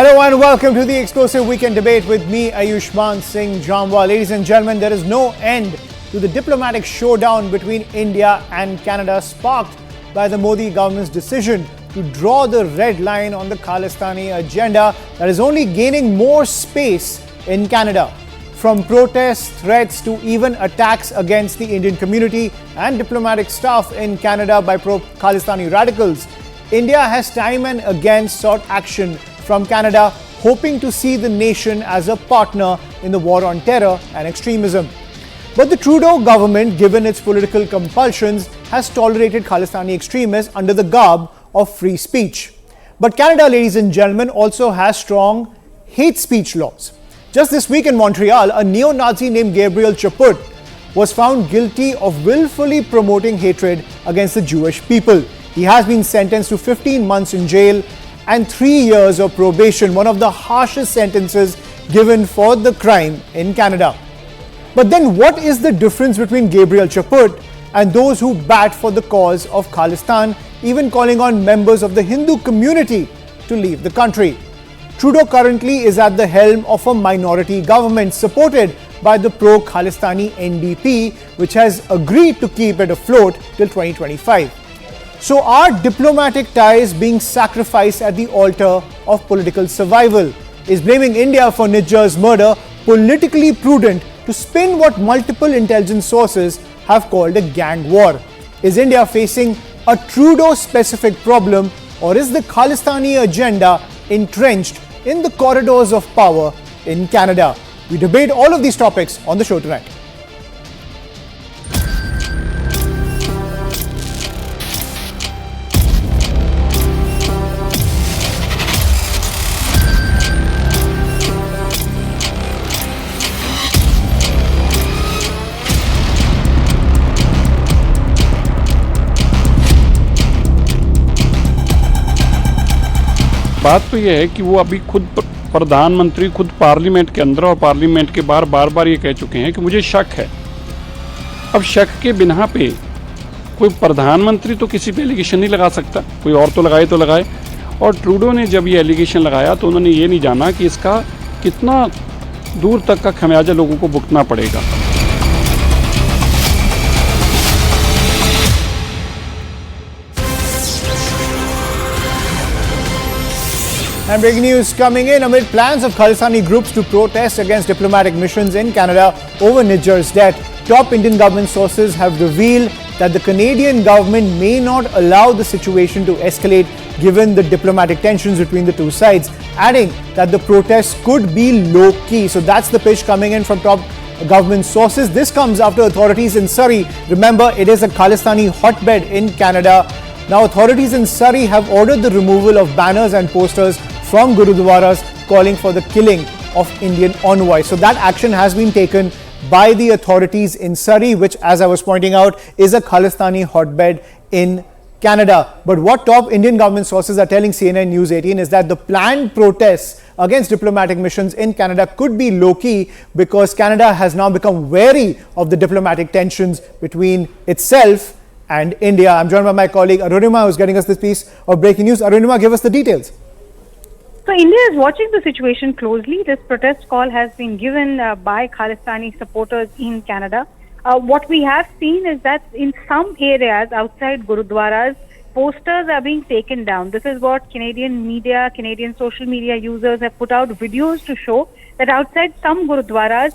Hello and welcome to the exclusive weekend debate with me, Ayushman Singh Jamwa. Ladies and gentlemen, there is no end to the diplomatic showdown between India and Canada sparked by the Modi government's decision to draw the red line on the Khalistani agenda that is only gaining more space in Canada. From protests, threats to even attacks against the Indian community and diplomatic staff in Canada by pro-Khalistani radicals, India has time and again sought action from Canada, hoping to see the nation as a partner in the war on terror and extremism. But the Trudeau government, given its political compulsions, has tolerated Khalistani extremists under the garb of free speech. But Canada, ladies and gentlemen, also has strong hate speech laws. Just this week in Montreal, a neo-Nazi named Gabriel Chaput was found guilty of willfully promoting hatred against the Jewish people. He has been sentenced to 15 months in jail and 3 years of probation, one of the harshest sentences given for the crime in Canada. But then what is the difference between Gabriel Chaput and those who bat for the cause of Khalistan, even calling on members of the Hindu community to leave the country? Trudeau currently is at the helm of a minority government supported by the pro-Khalistani NDP, which has agreed to keep it afloat till 2025. So are diplomatic ties being sacrificed at the altar of political survival? Is blaming India for Nijjar's murder politically prudent to spin what multiple intelligence sources have called a gang war? Is India facing a Trudeau-specific problem, or is the Khalistani agenda entrenched in the corridors of power in Canada? We debate all of these topics on the show tonight. बात तो ये है कि वो अभी खुद प्रधानमंत्री खुद पार्लियामेंट के अंदर और पार्लियामेंट के बाहर बार बार ये कह चुके हैं कि मुझे शक है। अब शक के बिना पे कोई प्रधानमंत्री तो किसी पे एलिगेशन नहीं लगा सकता, कोई और तो लगाए। और ट्रूडो ने जब ये एलिगेशन लगाया तो उन्होंने ये नहीं जाना कि इसका कितना दूर तक का खमियाजा लोगों को भुगतना पड़ेगा। And breaking news coming in amid plans of Khalistani groups to protest against diplomatic missions in Canada over Nijjar's death. Top Indian government sources have revealed that the Canadian government may not allow the situation to escalate given the diplomatic tensions between the two sides, adding that the protests could be low-key. So that's the pitch coming in from top government sources. This comes after authorities in Surrey, remember it is a Khalistani hotbed in Canada. Now authorities in Surrey have ordered the removal of banners and posters from Gurudwaras calling for the killing of Indian envoys. So that action has been taken by the authorities in Surrey, which, as I was pointing out, is a Khalistani hotbed in Canada. But what top Indian government sources are telling CNN News 18 is that the planned protests against diplomatic missions in Canada could be low-key because Canada has now become wary of the diplomatic tensions between itself and India. I'm joined by my colleague Arunima, who's getting us this piece of breaking news. Arunima, give us the details. So India is watching the situation closely. This protest call has been given by Khalistani supporters in Canada. What we have seen is that in some areas outside Gurudwaras, posters are being taken down. This is what Canadian media, Canadian social media users have put out videos to show that outside some Gurudwaras,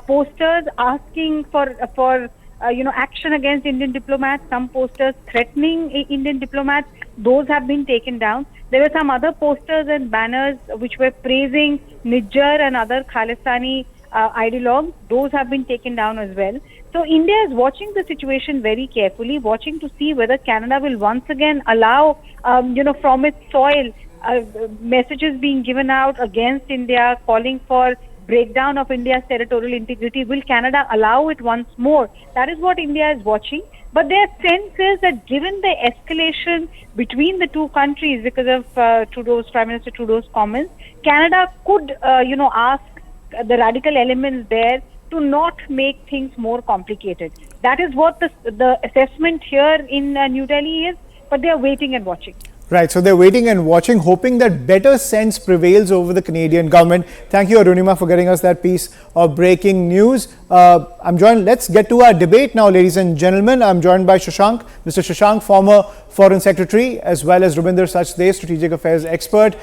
posters asking for action against Indian diplomats, some posters threatening Indian diplomats, those have been taken down. There were some other posters and banners which were praising Nijjar and other Khalistani ideologues. Those have been taken down as well. So India is watching the situation very carefully, watching to see whether Canada will once again allow, from its soil, messages being given out against India, calling for breakdown of India's territorial integrity. Will Canada allow it once more? That is what India is watching. But their sense is that given the escalation between the two countries because of Prime Minister Trudeau's comments, Canada could, ask the radical elements there to not make things more complicated. That is what the assessment here in New Delhi is, but they are waiting and watching. Right, so they're waiting and watching, hoping that better sense prevails over the Canadian government. Thank you, Arunima, for getting us that piece of breaking news. Let's get to our debate now, ladies and gentlemen. I'm joined by Shashank, Mr. Shashank, former Foreign Secretary, as well as Rubinder Sachdev, Strategic Affairs expert,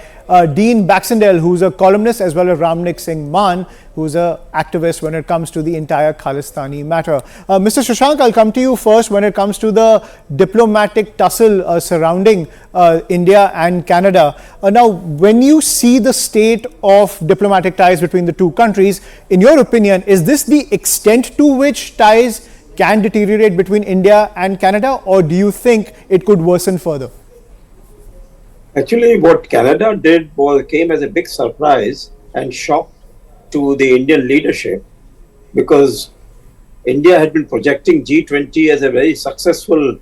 Dean Baxendale, who's a columnist, as well as Ramnik Singh Mann, who's an activist when it comes to the entire Khalistani matter. Mr. Shashank, I'll come to you first when it comes to the diplomatic tussle surrounding India and Canada. Now, when you see the state of diplomatic ties between the two countries, in your opinion, is this the extent to which ties can deteriorate between India and Canada, or do you think it could worsen further? Actually, what Canada did came as a big surprise and shock to the Indian leadership, because India had been projecting G20 as a very successful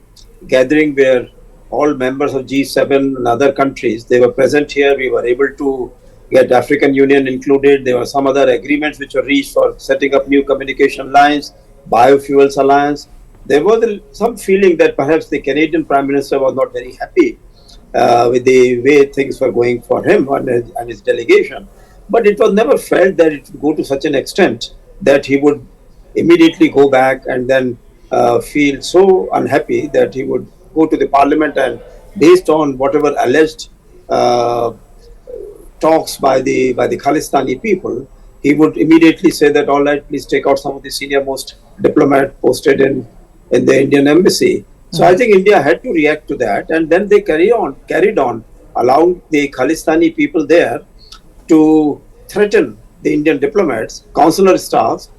gathering where all members of G7 and other countries, they were present here. We were able to get African Union included. There were some other agreements which were reached for setting up new communication lines, biofuels alliance. There was some feeling that perhaps the Canadian Prime Minister was not very happy with the way things were going for him and his delegation. But it was never felt that it would go to such an extent that he would immediately go back and then feel so unhappy that he would go to the parliament and, based on whatever alleged talks by the Khalistani people, he would immediately say that, all right, please take out some of the senior most diplomat posted in the Indian embassy. So I think India had to react to that, and then they carried on, allowing the Khalistani people there to threaten the Indian diplomats, consular staffs,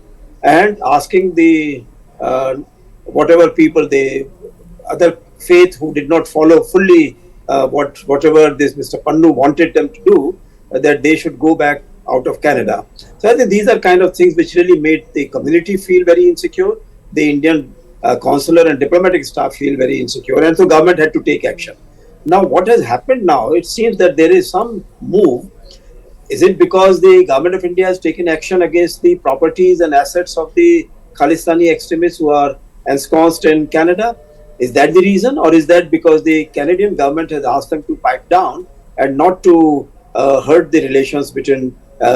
and asking the whatever people, the other faith who did not follow fully whatever this Mr. Pannu wanted them to do, that they should go back out of Canada. So I think these are kind of things which really made the community feel very insecure, the Indian consular and diplomatic staff feel very insecure, and so government had to take action. Now what has happened now, it seems that there is some move. Is it because the government of India has taken action against the properties and assets of the Khalistani extremists who are ensconced in Canada? Is that the reason, or is that because the Canadian government has asked them to pipe down and not to hurt the relations between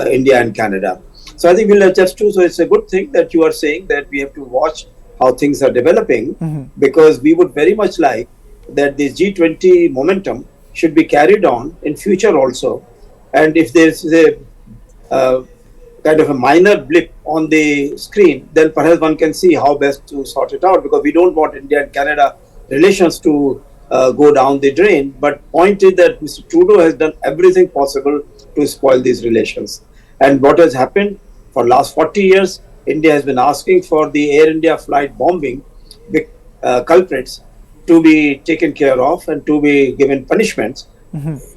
India and Canada? So I think we'll adjust to. So it's a good thing that you are saying that we have to watch how things are developing, because we would very much like that this G20 momentum should be carried on in future also. And if there's a kind of a minor blip on the screen, then perhaps one can see how best to sort it out, because we don't want India and Canada relations to go down the drain. But point is that Mr. Trudeau has done everything possible to spoil these relations. And what has happened for last 40 years, India has been asking for the Air India flight bombing culprits to be taken care of and to be given punishments.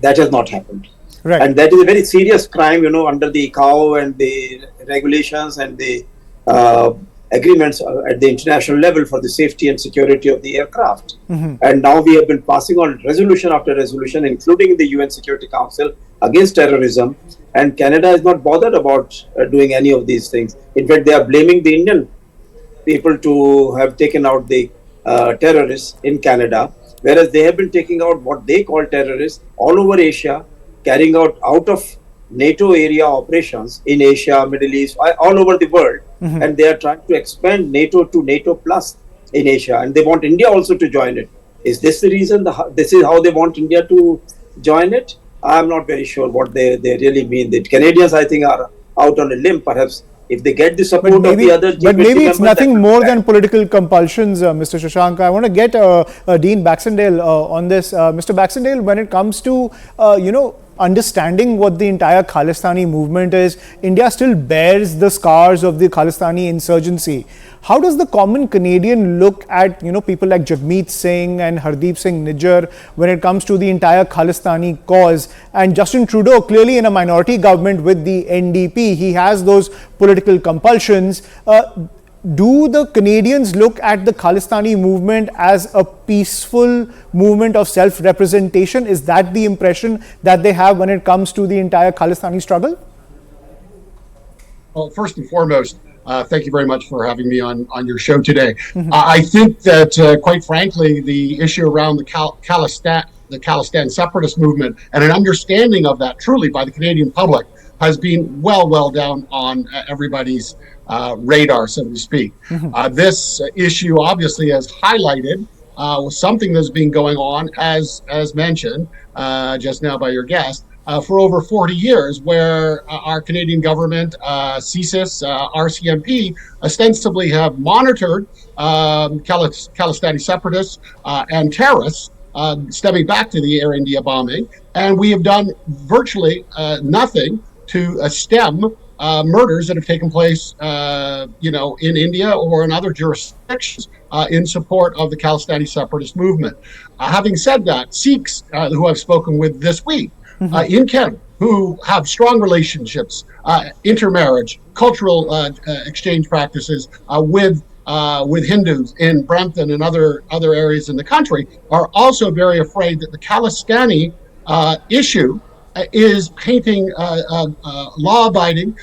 That has not happened. Right. And that is a very serious crime, under the ICAO and the regulations and the agreements at the international level for the safety and security of the aircraft. And now we have been passing on resolution after resolution, including in the UN Security Council, against terrorism. And Canada is not bothered about doing any of these things. In fact, they are blaming the Indian people to have taken out the terrorists in Canada, whereas they have been taking out what they call terrorists all over Asia, carrying out of NATO area operations in Asia, Middle East, all over the world. And they are trying to expand NATO to NATO plus in Asia, and they want India also to join it. Is this the reason? This is how they want India to join it? I'm not very sure what they really mean. The Canadians, I think, are out on a limb. Perhaps if they get the support of the other G20 but maybe it's members, nothing more than political compulsions, Mr. Shashank. I want to get Dean Baxendale on this. Mr. Baxendale, when it comes to, understanding what the entire Khalistani movement is, India still bears the scars of the Khalistani insurgency. How does the common Canadian look at, people like Jagmeet Singh and Hardeep Singh Nijjar when it comes to the entire Khalistani cause? And Justin Trudeau, clearly in a minority government with the NDP, he has those political compulsions. Do the Canadians look at the Khalistani movement as a peaceful movement of self-representation? Is that the impression that they have when it comes to the entire Khalistani struggle? Well, first and foremost, thank you very much for having me on your show today. I think that, quite frankly, the issue around the the Khalistan separatist movement and an understanding of that truly by the Canadian public has been well down on everybody's radar, so to speak. This issue obviously has highlighted something that's been going on, as mentioned just now by your guest, for over 40 years, where our Canadian government, CSIS, RCMP, ostensibly have monitored Khalistani separatists and terrorists stemming back to the Air India bombing, and we have done virtually nothing to stem murders that have taken place, in India or in other jurisdictions in support of the Khalistani separatist movement. Having said that, Sikhs who I've spoken with this week in Canada, who have strong relationships, intermarriage, cultural exchange practices with Hindus in Brampton and other areas in the country, are also very afraid that the Khalistani issue is painting law-abiding,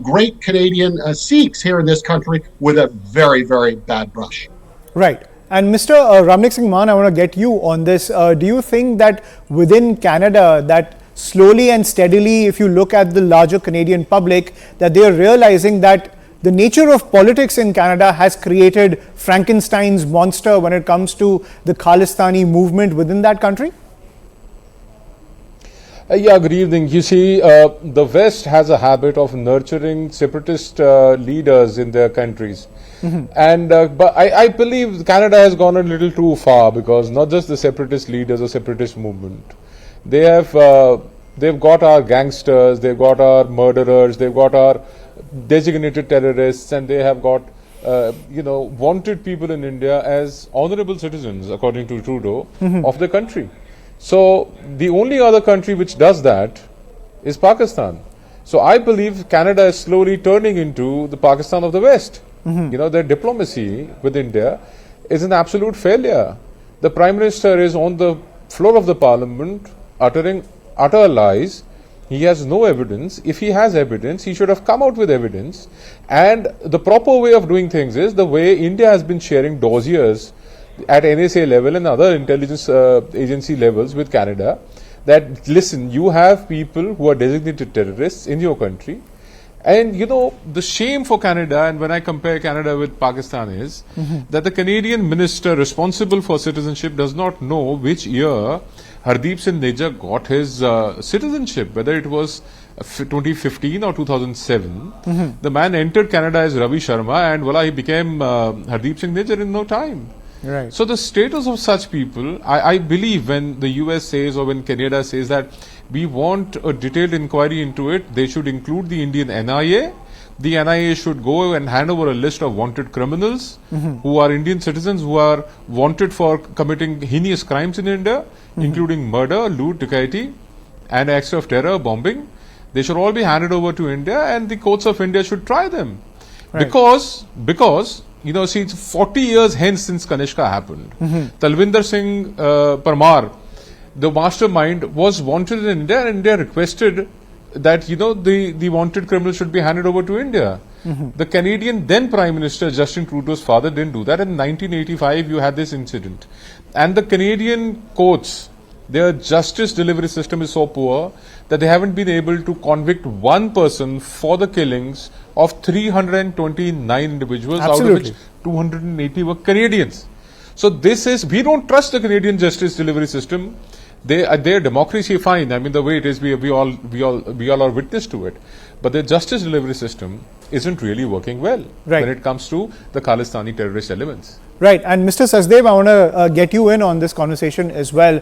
great Canadian Sikhs here in this country with a very bad brush. Right. And Mr. Ramnik Singh Mann, I want to get you on this. Do you think that within Canada, that slowly and steadily, if you look at the larger Canadian public, that they are realizing that the nature of politics in Canada has created Frankenstein's monster when it comes to the Khalistani movement within that country? Yeah, good evening. You see, the West has a habit of nurturing separatist leaders in their countries. And but I believe Canada has gone a little too far, because not just the separatist leaders or separatist movement. They've got our gangsters, they've got our murderers, they've got our designated terrorists, and they have got wanted people in India as honorable citizens, according to Trudeau, of the country. So the only other country which does that is Pakistan. So I believe Canada is slowly turning into the Pakistan of the West. Their diplomacy with India is an absolute failure. The Prime Minister is on the floor of the Parliament uttering utter lies. He has no evidence. If he has evidence, he should have come out with evidence. And the proper way of doing things is the way India has been sharing dossiers at NSA level and other intelligence agency levels with Canada, that listen, you have people who are designated terrorists in your country. And the shame for Canada, and when I compare Canada with Pakistan, is that the Canadian minister responsible for citizenship does not know which year Hardeep Singh Nijjar got his citizenship, whether it was 2015 or 2007. The man entered Canada as Ravi Sharma, and voila, he became Hardeep Singh Nijjar in no time. Right. So the status of such people, I believe when the US says or when Canada says that we want a detailed inquiry into it, they should include the Indian NIA. The NIA should go and hand over a list of wanted criminals who are Indian citizens who are wanted for committing heinous crimes in India, including murder, loot, dacoity, and acts of terror, bombing. They should all be handed over to India, and the courts of India should try them. Right. Because see, it's 40 years hence since Kanishka happened. Talvinder Singh Parmar, the mastermind, was wanted in India, and India requested that the wanted criminals should be handed over to India. The Canadian then Prime Minister Justin Trudeau's father didn't do that. In 1985, you had this incident, and the Canadian courts, their justice delivery system is so poor that they haven't been able to convict one person for the killings of 329 individuals, Absolutely. out of which 280 were Canadians. So we don't trust the Canadian justice delivery system. Their democracy, fine. I mean, the way it is, we all are witness to it. But their justice delivery system isn't really working well when it comes to the Khalistani terrorist elements. Right. And Mr. Sachdev, I want to get you in on this conversation as well.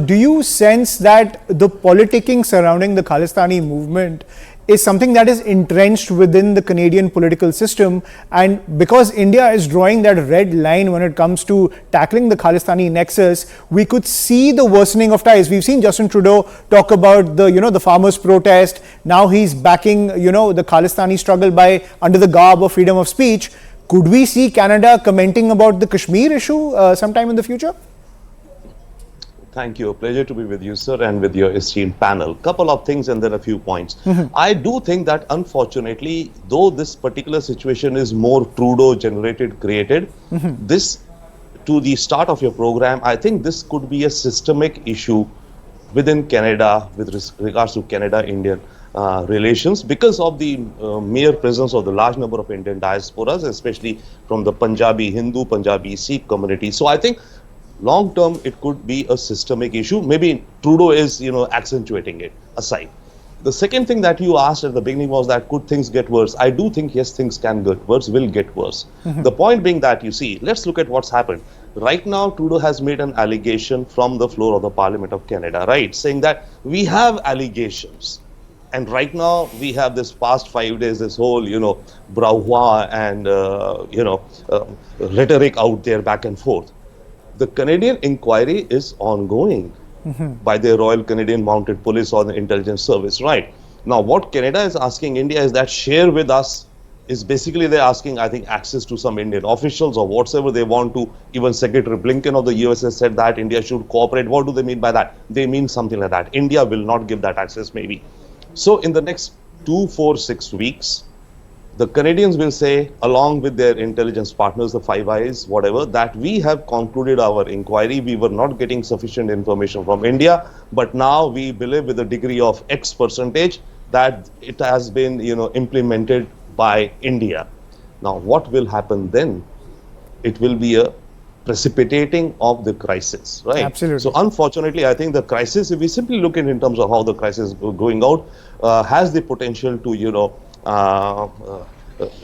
Do you sense that the politicking surrounding the Khalistani movement is something that is entrenched within the Canadian political system, and because India is drawing that red line when it comes to tackling the Khalistani nexus, we could see the worsening of ties? We've seen Justin Trudeau talk about the farmers' protest. Now he's backing the Khalistani struggle by under the garb of freedom of speech. Could we see Canada commenting about the Kashmir issue sometime in the future? Thank you. A pleasure to be with you, sir, and with your esteemed panel. Couple of things and then a few points. I do think that, unfortunately, though this particular situation is more Trudeau generated, created, this to the start of your program, I think this could be a systemic issue within Canada with regards to Canada-Indian relations because of the mere presence of the large number of Indian diasporas, especially from the Punjabi Hindu, Punjabi Sikh community. So I think long term it could be a systemic issue. Maybe Trudeau is, accentuating it aside. The second thing that you asked at the beginning was that could things get worse? I do think yes, things can get worse, will get worse. The point being that, you see, let's look at what's happened. Right now, Trudeau has made an allegation from the floor of the Parliament of Canada, right? Saying that we have allegations. And right now, we have this past 5 days, this whole, brouhaha and, rhetoric out there back and forth. The Canadian inquiry is ongoing by the Royal Canadian Mounted Police or the Intelligence Service, right? Now, what Canada is asking India is that share with us is basically they're asking, I think, access to some Indian officials or whatsoever they want to. Even Secretary Blinken of the US has said that India should cooperate. What do they mean by that? They mean something like that. India will not give that access maybe. So in the next 2, 4, 6 weeks, the Canadians will say, along with their intelligence partners, the Five Eyes, whatever, that we have concluded our inquiry. We were not getting sufficient information from India, but now we believe with a degree of X percentage that it has been, implemented by India. Now, what will happen then? It will be a precipitating of the crisis, right? Absolutely. So unfortunately, I think the crisis, if we simply look at it in terms of how the crisis is going out, has the potential to,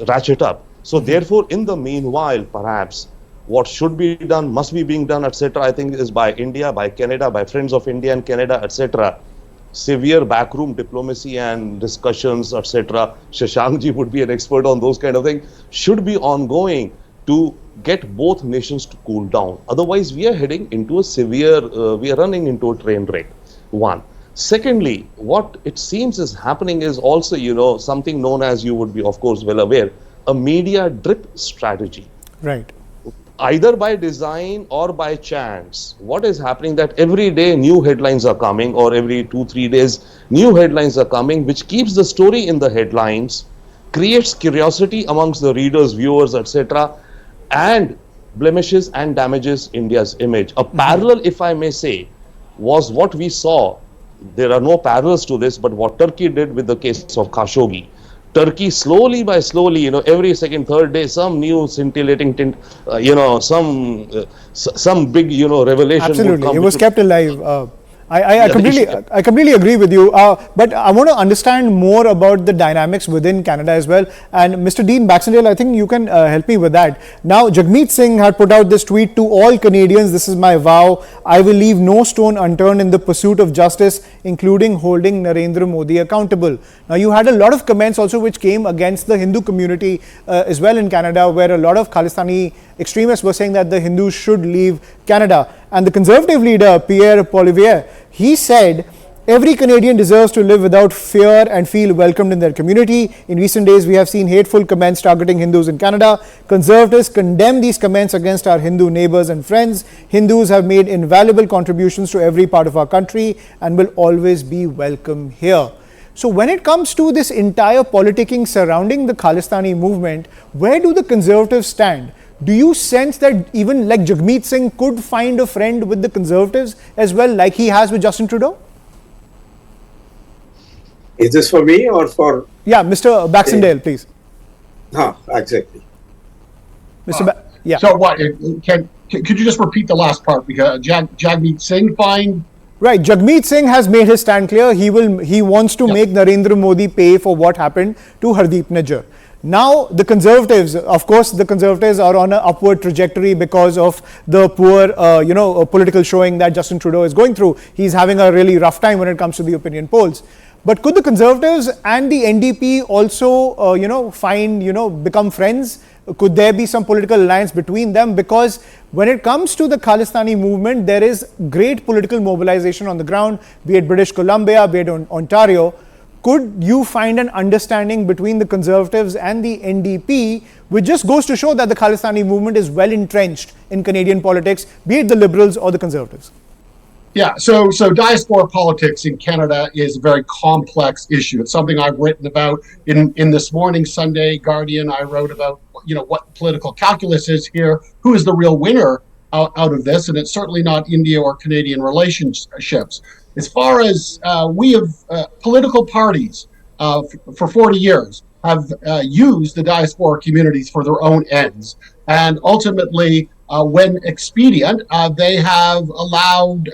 ratchet up. So therefore, in the meanwhile, perhaps what should be done, must be being done, etc., I think is by India, by Canada, by friends of India and Canada, etc., severe backroom diplomacy and discussions, etc. Shashankji would be an expert on those kind of things, should be ongoing to get both nations to cool down. Otherwise, we are heading into a severe, we are running into a train wreck, one. Secondly, what it seems is happening is also, something known as, you would be, of course, well aware, a media drip strategy. Right. Either by design or by chance. What is happening that every day new headlines are coming, or every 2, 3 days new headlines are coming, which keeps the story in the headlines, creates curiosity amongst the readers, viewers, etc., and blemishes and damages India's image. A parallel, if I may say, was what we saw. There are no parallels to this, but what Turkey did with the case of Khashoggi. Turkey slowly by slowly, every second, third day, some new scintillating, some big, revelation. Absolutely, it was kept alive. I completely agree with you. But I want to understand more about the dynamics within Canada as well. And Mr. Dean Baxendale, I think you can help me with that. Now, Jagmeet Singh had put out this tweet: to all Canadians, this is my vow. I will leave no stone unturned in the pursuit of justice, including holding Narendra Modi accountable. Now, you had a lot of comments also which came against the Hindu community as well in Canada, where a lot of Khalistani extremists were saying that the Hindus should leave Canada. And the Conservative leader, Pierre Poilievre, he said, every Canadian deserves to live without fear and feel welcomed in their community. In recent days, we have seen hateful comments targeting Hindus in Canada. Conservatives condemn these comments against our Hindu neighbors and friends. Hindus have made invaluable contributions to every part of our country and will always be welcome here. So when it comes to this entire politicking surrounding the Khalistani movement, where do the Conservatives stand? Do you sense that even like Jagmeet Singh could find a friend with the Conservatives as well, like he has with Justin Trudeau? Is this for me or for? Yeah, Mr. Baxendale, please. Exactly. Yeah. So what? Could you just repeat the last part? Because Jagmeet Singh find. Right, Jagmeet Singh has made his stand clear. He wants to make Narendra Modi pay for what happened to Hardeep Nijjar. Now, the Conservatives, of course, the Conservatives are on an upward trajectory because of the poor, political showing that Justin Trudeau is going through. He's having a really rough time when it comes to the opinion polls. But could the Conservatives and the NDP also, become friends? Could there be some political alliance between them? Because when it comes to the Khalistani movement, there is great political mobilization on the ground, be it British Columbia, be it Ontario. Could you find an understanding between the Conservatives and the NDP, which just goes to show that the Khalistani movement is well entrenched in Canadian politics, be it the Liberals or the Conservatives? Yeah, so diaspora politics in Canada is a very complex issue. It's something I've written about in this morning's Sunday Guardian. I wrote about, what political calculus is here, who is the real winner out of this, and it's certainly not India or Canadian relationships. As far as we have political parties for 40 years have used the diaspora communities for their own ends. And ultimately, when expedient, they have allowed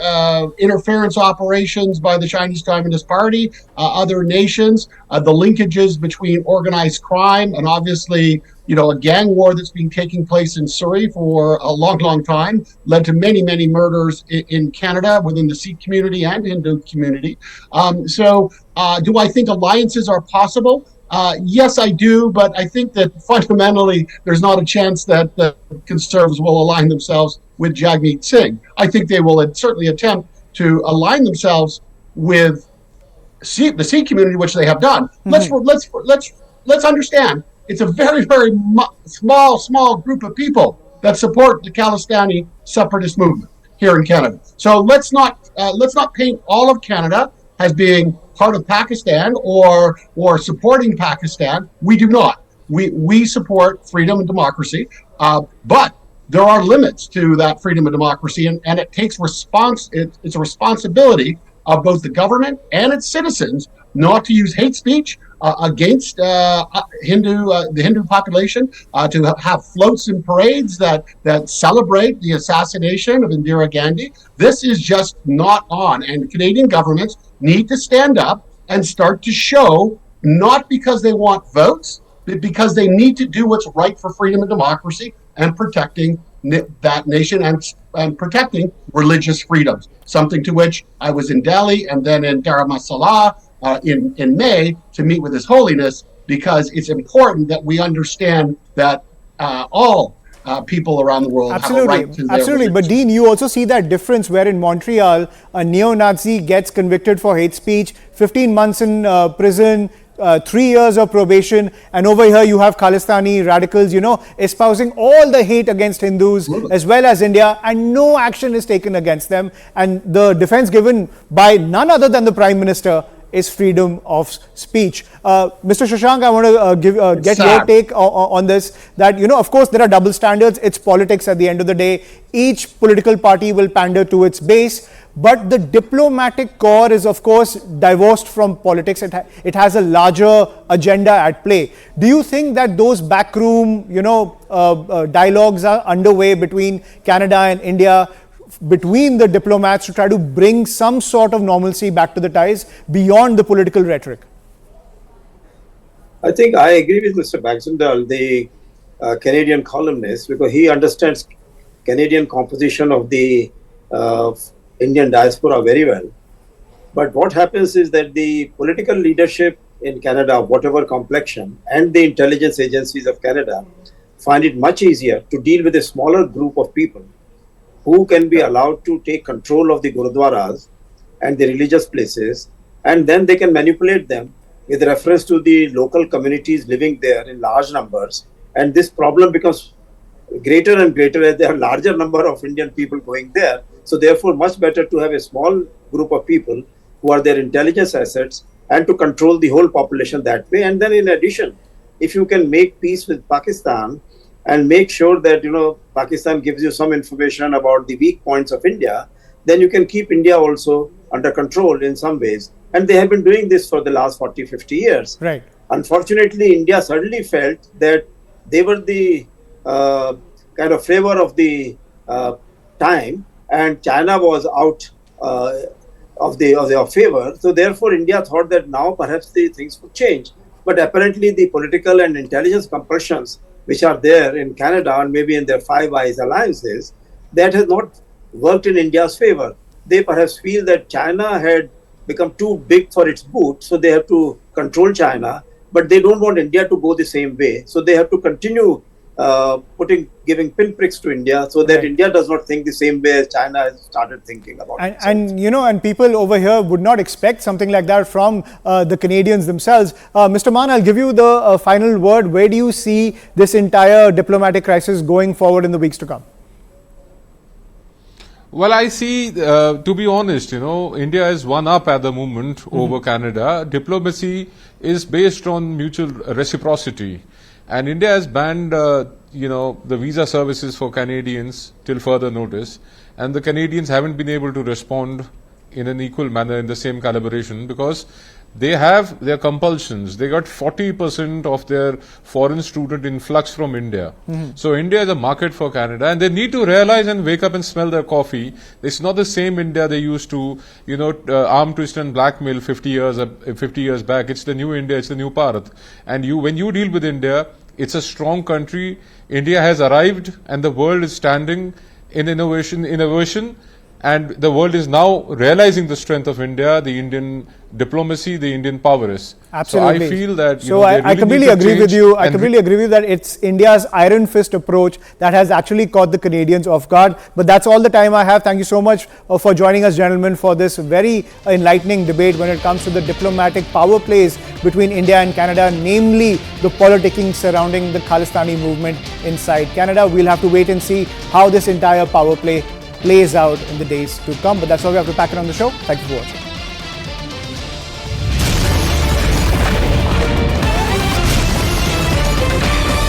interference operations by the Chinese Communist Party, other nations, the linkages between organized crime and obviously, a gang war that's been taking place in Surrey for a long, long time, led to many, many murders in Canada within the Sikh community and Hindu community. So do I think alliances are possible? Yes, I do, but I think that fundamentally there's not a chance that the Conservatives will align themselves with Jagmeet Singh. I think they will certainly attempt to align themselves with the Sikh community, which they have done. Let's understand. It's a very, very small group of people that support the Khalistani separatist movement here in Canada. So let's not paint all of Canada as being part of Pakistan or supporting Pakistan. We do not. We support freedom and democracy, but there are limits to that freedom and democracy, and it takes response. It's a responsibility of both the government and its citizens not to use hate speech against the Hindu population, to have floats and parades that celebrate the assassination of Indira Gandhi. This is just not on, and Canadian governments need to stand up and start to show, not because they want votes, but because they need to do what's right for freedom and democracy and protecting that nation and protecting religious freedoms, something to which I was in Delhi and then in Dharamsala in May to meet with His Holiness, because it's important that we understand that all people around the world have a right to their Absolutely. But Dean, you also see that difference where in Montreal, a neo-Nazi gets convicted for hate speech, 15 months in prison, 3 years of probation, and over here you have Khalistani radicals, espousing all the hate against Hindus as well as India, and no action is taken against them. And the defense given by none other than the Prime Minister is freedom of speech. Mr. Shashank, I want to get your take on this, that, of course, there are double standards. It's politics at the end of the day. Each political party will pander to its base. But the diplomatic core is, of course, divorced from politics. It has a larger agenda at play. Do you think that those backroom, dialogues are underway between Canada and India, between the diplomats, to try to bring some sort of normalcy back to the ties beyond the political rhetoric? I think I agree with Mr. Baxendale, the Canadian columnist, because he understands Canadian composition of the Indian diaspora very well. But what happens is that the political leadership in Canada, whatever complexion, and the intelligence agencies of Canada find it much easier to deal with a smaller group of people who can be allowed to take control of the gurudwaras and the religious places, and then they can manipulate them with reference to the local communities living there in large numbers. And this problem becomes greater and greater as there are larger number of Indian people going there. So therefore, much better to have a small group of people who are their intelligence assets and to control the whole population that way. And then in addition, if you can make peace with Pakistan and make sure that, Pakistan gives you some information about the weak points of India, then you can keep India also under control in some ways. And they have been doing this for the last 40, 50 years. Right. Unfortunately, India suddenly felt that they were the kind of flavor of the time, and China was out of their favor. So therefore, India thought that now perhaps the things would change. But apparently, the political and intelligence compulsions which are there in Canada and maybe in their Five Eyes alliances, that has not worked in India's favor. They perhaps feel that China had become too big for its boot, so they have to control China, but they don't want India to go the same way. So they have to continue giving pinpricks to India so that India does not think the same way as China has started thinking about it. And people over here would not expect something like that from the Canadians themselves. Mr. Mann, I'll give you the final word. Where do you see this entire diplomatic crisis going forward in the weeks to come? Well, I see, to be honest, India is one up at the moment over Canada. Diplomacy is based on mutual reciprocity. And India has banned, the visa services for Canadians till further notice. And the Canadians haven't been able to respond in an equal manner in the same calibration because they have their compulsions. They got 40% of their foreign student influx from India. So India is a market for Canada, and they need to realize and wake up and smell their coffee. It's not the same India they used to, arm twist and blackmail 50 years back. It's the new India. It's the new Bharat. And when you deal with India, it's a strong country. India has arrived, and the world is standing in innovation, and the world is now realizing the strength of India, the Indian diplomacy, the Indian prowess. Absolutely. So I feel that I completely agree with you. I completely agree with you that it's India's iron fist approach that has actually caught the Canadians off guard. But that's all the time I have. Thank you so much for joining us, gentlemen, for this very enlightening debate when it comes to the diplomatic power plays between India and Canada, namely the politicking surrounding the Khalistani movement inside Canada. We'll have to wait and see how this entire power play plays out in the days to come. But that's all we have to pack it on the show. Thank you for watching.